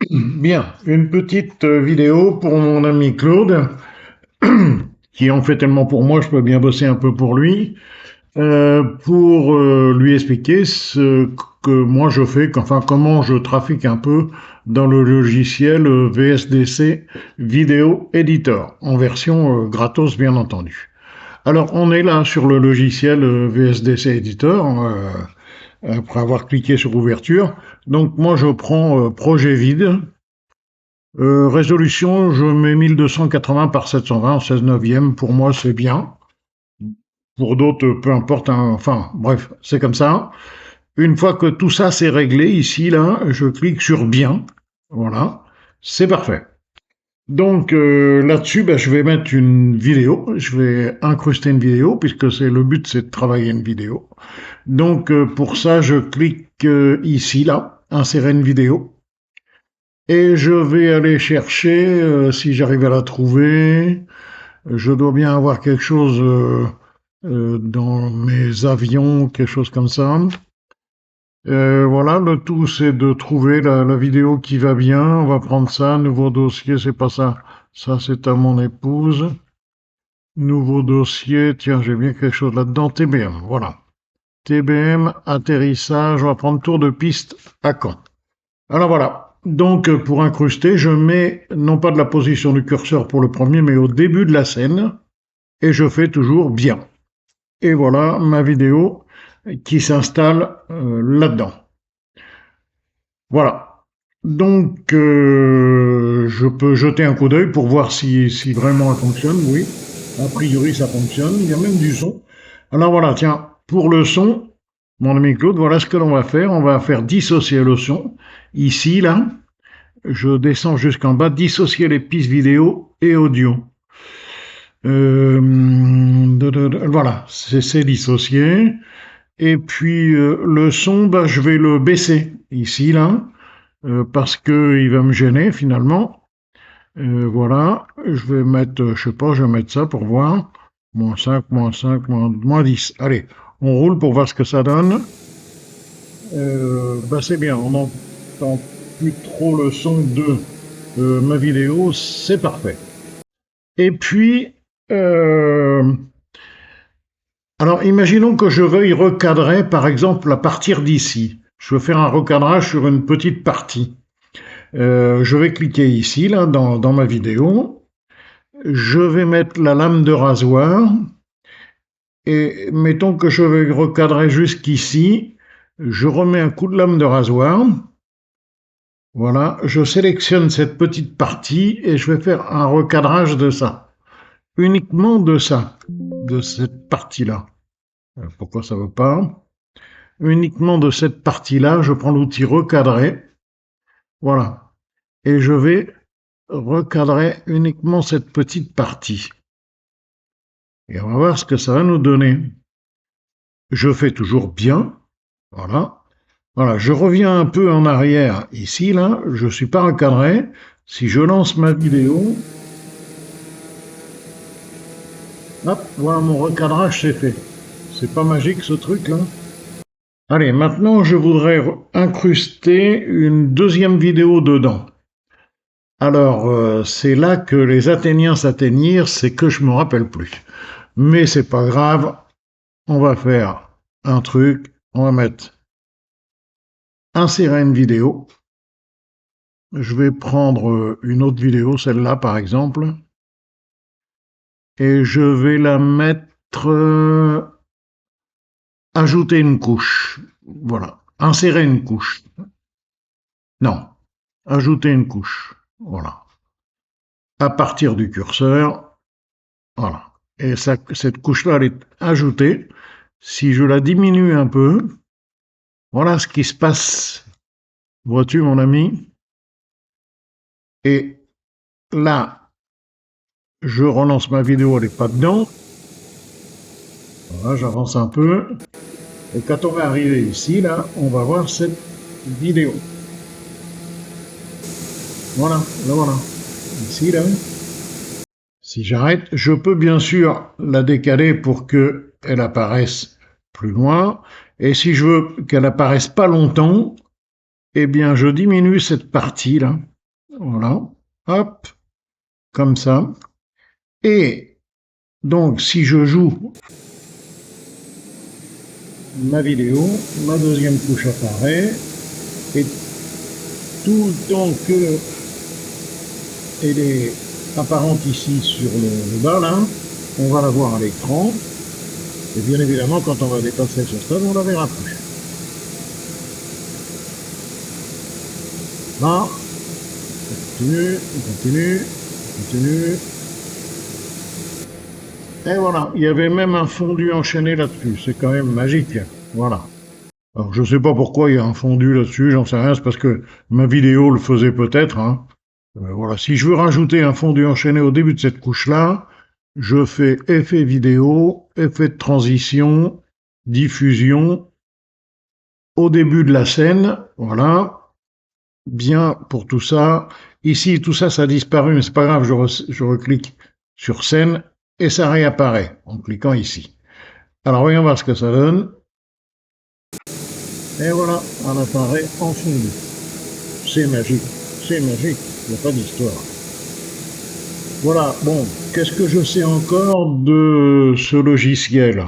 Bien, une petite vidéo pour mon ami Claude, qui en fait tellement pour moi, je peux bien bosser un peu pour lui, pour lui expliquer ce que moi je fais, enfin comment je trafique un peu dans le logiciel VSDC Video Editor, en version gratos bien entendu. Alors on est là sur le logiciel VSDC Editor, après avoir cliqué sur ouverture. Donc moi je prends projet vide. Résolution, je mets 1280 par 720 en 16 neuvième. Pour moi, c'est bien. Pour d'autres, peu importe, hein. Enfin, bref, c'est comme ça. Une fois que tout ça c'est réglé, ici, là, je clique sur bien. Voilà, c'est parfait. Donc là-dessus, ben, je vais mettre une vidéo. Je vais incruster une vidéo puisque c'est le but, c'est de travailler une vidéo. Donc pour ça, je clique ici, là, insérer une vidéo. Et je vais aller chercher, si j'arrive à la trouver, je dois bien avoir quelque chose dans mes avions, quelque chose comme ça. Voilà, le tout c'est de trouver la vidéo qui va bien. On va prendre ça, nouveau dossier, c'est pas ça. Ça c'est à mon épouse. Nouveau dossier, tiens, j'ai bien quelque chose là-dedans. TBM, voilà. TBM, atterrissage, on va prendre tour de piste à Caen. Alors voilà. Donc pour incruster, je mets non pas de la position du curseur pour le premier, mais au début de la scène, et je fais toujours bien. Et voilà ma vidéo qui s'installe là-dedans. Voilà. Donc je peux jeter un coup d'œil pour voir si vraiment elle fonctionne. Oui, a priori ça fonctionne. Il y a même du son. Alors voilà, tiens, pour le son, mon ami Claude, voilà ce que l'on va faire. On va faire dissocier le son. Ici, là, je descends jusqu'en bas, dissocier les pistes vidéo et audio. Voilà, c'est dissocié. Et puis le son, bah, je vais le baisser ici, là, parce qu'il va me gêner finalement. Voilà, je vais mettre, je sais pas, je vais mettre ça pour voir. Moins 5, moins 5, moins 10. Allez, on roule pour voir ce que ça donne. Bah, c'est bien, on n'entend plus trop le son de ma vidéo, c'est parfait. Et puis, alors imaginons que je veuille recadrer par exemple à partir d'ici. Je veux faire un recadrage sur une petite partie. Je vais cliquer ici, là, dans ma vidéo. Je vais mettre la lame de rasoir. Et mettons que je vais recadrer jusqu'ici. Je remets un coup de lame de rasoir. Voilà, je sélectionne cette petite partie et je vais faire un recadrage de ça. Uniquement de ça, de cette partie-là. Pourquoi ça ne veut pas? Uniquement de cette partie-là, je prends l'outil recadrer. Voilà. Et je vais recadrer uniquement cette petite partie. Et on va voir ce que ça va nous donner. Je fais toujours bien. Voilà. Voilà, je reviens un peu en arrière ici, là. Je ne suis pas recadré. Si je lance ma vidéo, hop, voilà, mon recadrage c'est fait. C'est pas magique ce truc là. Allez, maintenant je voudrais incruster une deuxième vidéo dedans. Alors, c'est là que les Athéniens s'atteignirent, c'est que je me rappelle plus. Mais c'est pas grave, on va faire un truc, on va mettre insérer une vidéo. Je vais prendre une autre vidéo, celle-là par exemple, et je vais la mettre ajouter une couche. Voilà, insérer une couche. Non, ajouter une couche. Voilà. À partir du curseur, voilà. Et ça, cette couche-là, elle est ajoutée. Si je la diminue un peu, voilà ce qui se passe. Vois-tu, mon ami? Et là, je relance ma vidéo, elle n'est pas dedans. Voilà, j'avance un peu. Et quand on va arriver ici, là, on va voir cette vidéo. Voilà, là voilà. Ici, là. Si j'arrête, je peux bien sûr la décaler pour qu'elle apparaisse plus loin. Et si je veux qu'elle apparaisse pas longtemps, eh bien, je diminue cette partie-là. Voilà. Hop, comme ça. Et donc, si je joue ma vidéo, ma deuxième couche apparaît. Et tout le temps que elle est apparente ici sur le bas, là, on va la voir à l'écran. Et bien évidemment, quand on va dépasser ce stade, on la verra plus. Là, on continue, on continue, on continue. Et voilà, il y avait même un fondu enchaîné là-dessus. C'est quand même magique. Voilà. Alors, je sais pas pourquoi il y a un fondu là-dessus, j'en sais rien, c'est parce que ma vidéo le faisait peut-être, hein. Voilà, si je veux rajouter un fondu enchaîné au début de cette couche-là, je fais effet vidéo, effet de transition, diffusion, au début de la scène, voilà, bien pour tout ça. Ici, tout ça, ça a disparu, mais c'est pas grave, je reclique sur scène et ça réapparaît en cliquant ici. Alors, voyons voir ce que ça donne. Et voilà, on apparaît en fondu. C'est magique, il n'y a pas d'histoire. Voilà, bon, qu'est-ce que je sais encore de ce logiciel?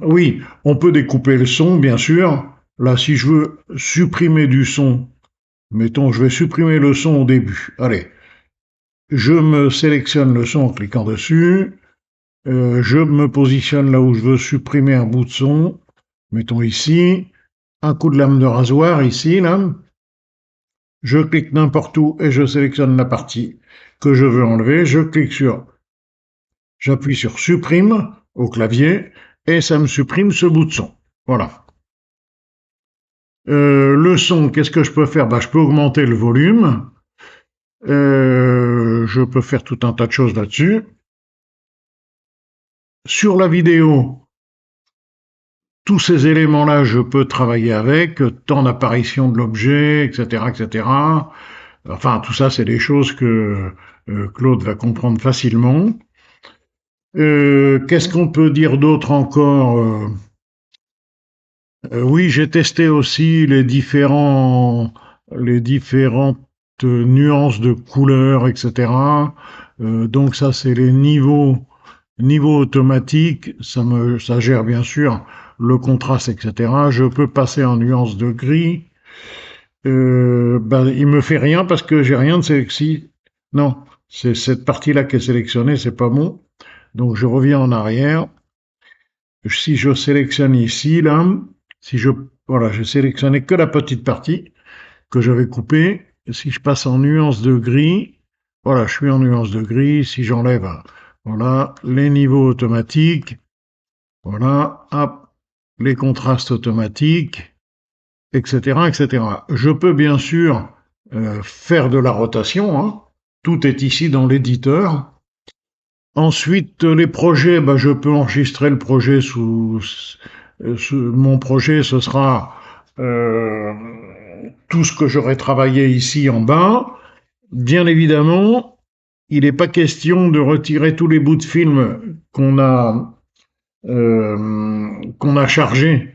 Oui, on peut découper le son, bien sûr. Là, si je veux supprimer du son, mettons, je vais supprimer le son au début. Allez, je me sélectionne le son en cliquant dessus. Je me positionne là où je veux supprimer un bout de son. Mettons ici. Un coup de lame de rasoir, ici, là. Je clique n'importe où et je sélectionne la partie que je veux enlever. J'appuie sur supprime au clavier et ça me supprime ce bout de son. Voilà. Le son, qu'est-ce que je peux faire? Je peux augmenter le volume. Je peux faire tout un tas de choses là-dessus. Sur la vidéo, tous ces éléments-là, je peux travailler avec, temps d'apparition de l'objet, etc., etc. Enfin, tout ça, c'est des choses que Claude va comprendre facilement. Qu'est-ce qu'on peut dire d'autre encore? Oui, j'ai testé aussi les différentes nuances de couleurs, etc. Donc ça, c'est les niveaux automatiques. Ça gère bien sûr le contraste, etc. Je peux passer en nuances de gris. Il me fait rien parce que j'ai rien de sélectionné. Non, c'est cette partie-là qui est sélectionnée, c'est pas bon. Donc je reviens en arrière. Si je sélectionne ici, là, voilà, j'ai sélectionné que la petite partie que j'avais coupée. Si je passe en nuance de gris, voilà, je suis en nuance de gris. Si j'enlève, voilà, les niveaux automatiques, voilà, hop, les contrastes automatiques, etc., etc. Je peux bien sûr faire de la rotation, hein. Tout est ici dans l'éditeur. Ensuite, les projets, je peux enregistrer le projet mon projet, ce sera tout ce que j'aurai travaillé ici en bas. Bien évidemment, il n'est pas question de retirer tous les bouts de film qu'on a chargés.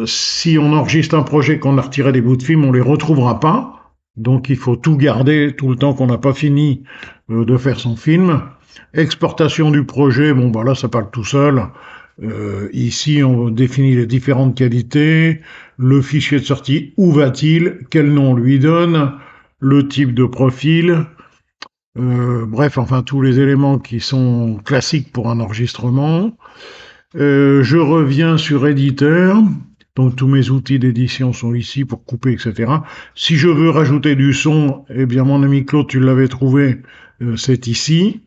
Si on enregistre un projet qu'on a retiré des bouts de film, on les retrouvera pas. Donc il faut tout garder tout le temps qu'on n'a pas fini de faire son film. Exportation du projet, là ça parle tout seul. Ici on définit les différentes qualités, le fichier de sortie, où va-t-il, quel nom on lui donne, le type de profil, bref, enfin tous les éléments qui sont classiques pour un enregistrement. Je reviens sur éditeur. Donc tous mes outils d'édition sont ici pour couper, etc. Si je veux rajouter du son, eh bien mon ami Claude, tu l'avais trouvé, c'est ici.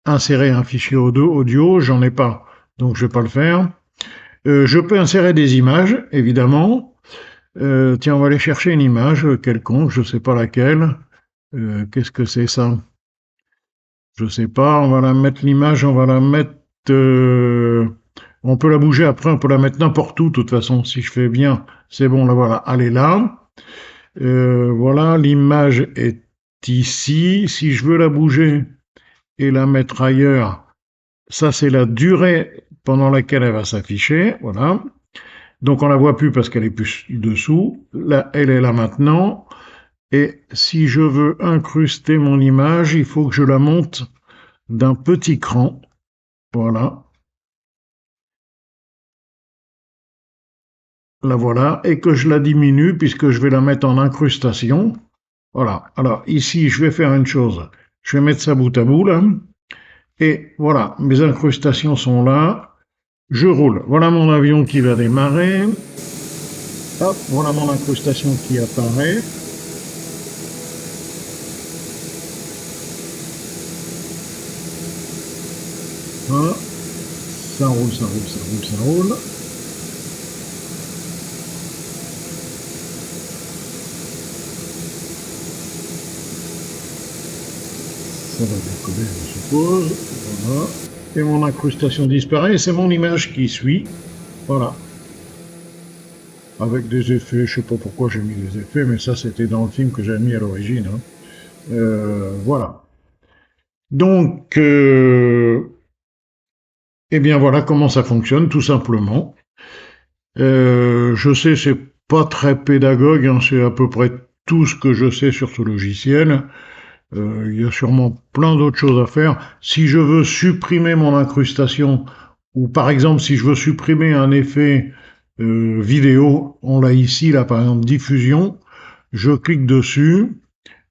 Insérer un fichier audio, j'en ai pas, donc je vais pas le faire. Je peux insérer des images, évidemment. Tiens, on va aller chercher une image quelconque, je sais pas laquelle. Qu'est-ce que c'est ça? Je sais pas, on va la mettre l'image, on va la mettre... on peut la bouger après, on peut la mettre n'importe où, de toute façon, si je fais bien, c'est bon, là voilà, elle est là. Voilà, l'image est ici. Si je veux la bouger et la mettre ailleurs, ça c'est la durée pendant laquelle elle va s'afficher, voilà. Donc on la voit plus parce qu'elle est plus dessous. Là, elle est là maintenant. Et si je veux incruster mon image, il faut que je la monte d'un petit cran. Voilà. La voilà. Et que je la diminue puisque je vais la mettre en incrustation. Voilà. Alors ici, je vais faire une chose. Je vais mettre ça bout à bout là. Et voilà, mes incrustations sont là. Je roule. Voilà mon avion qui va démarrer. Hop, voilà mon incrustation qui apparaît. Voilà. Ça roule, ça roule, ça roule, ça roule. Ça va décoller, je suppose. Voilà. Et mon incrustation disparaît. Et c'est mon image qui suit. Voilà. Avec des effets, je sais pas pourquoi j'ai mis des effets, mais ça c'était dans le film que j'ai mis à l'origine. Hein. Voilà. Donc, eh bien voilà comment ça fonctionne, tout simplement. Je sais, c'est pas très pédagogue, hein, c'est à peu près tout ce que je sais sur ce logiciel. Il y a sûrement plein d'autres choses à faire. Si je veux supprimer mon incrustation, ou par exemple si je veux supprimer un effet vidéo, on l'a ici, là par exemple diffusion, je clique dessus,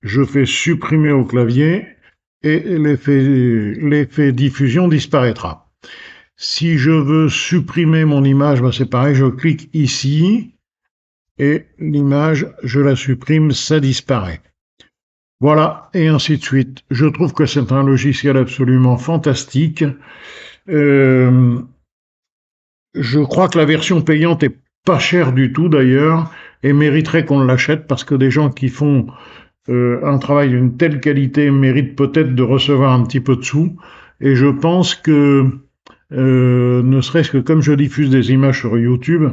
je fais supprimer au clavier et l'effet diffusion disparaîtra. Si je veux supprimer mon image, ben c'est pareil, je clique ici et l'image, je la supprime, ça disparaît. Voilà, et ainsi de suite. Je trouve que c'est un logiciel absolument fantastique. Euh, je crois que la version payante est pas chère du tout d'ailleurs et mériterait qu'on l'achète parce que des gens qui font un travail d'une telle qualité méritent peut-être de recevoir un petit peu de sous. Et je pense que, ne serait-ce que comme je diffuse des images sur YouTube,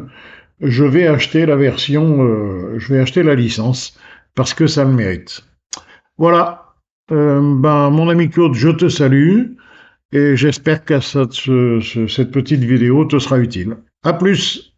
je vais acheter la version, je vais acheter la licence parce que ça le mérite. Voilà. Ben, mon ami Claude, je te salue et j'espère que cette petite vidéo te sera utile. À plus!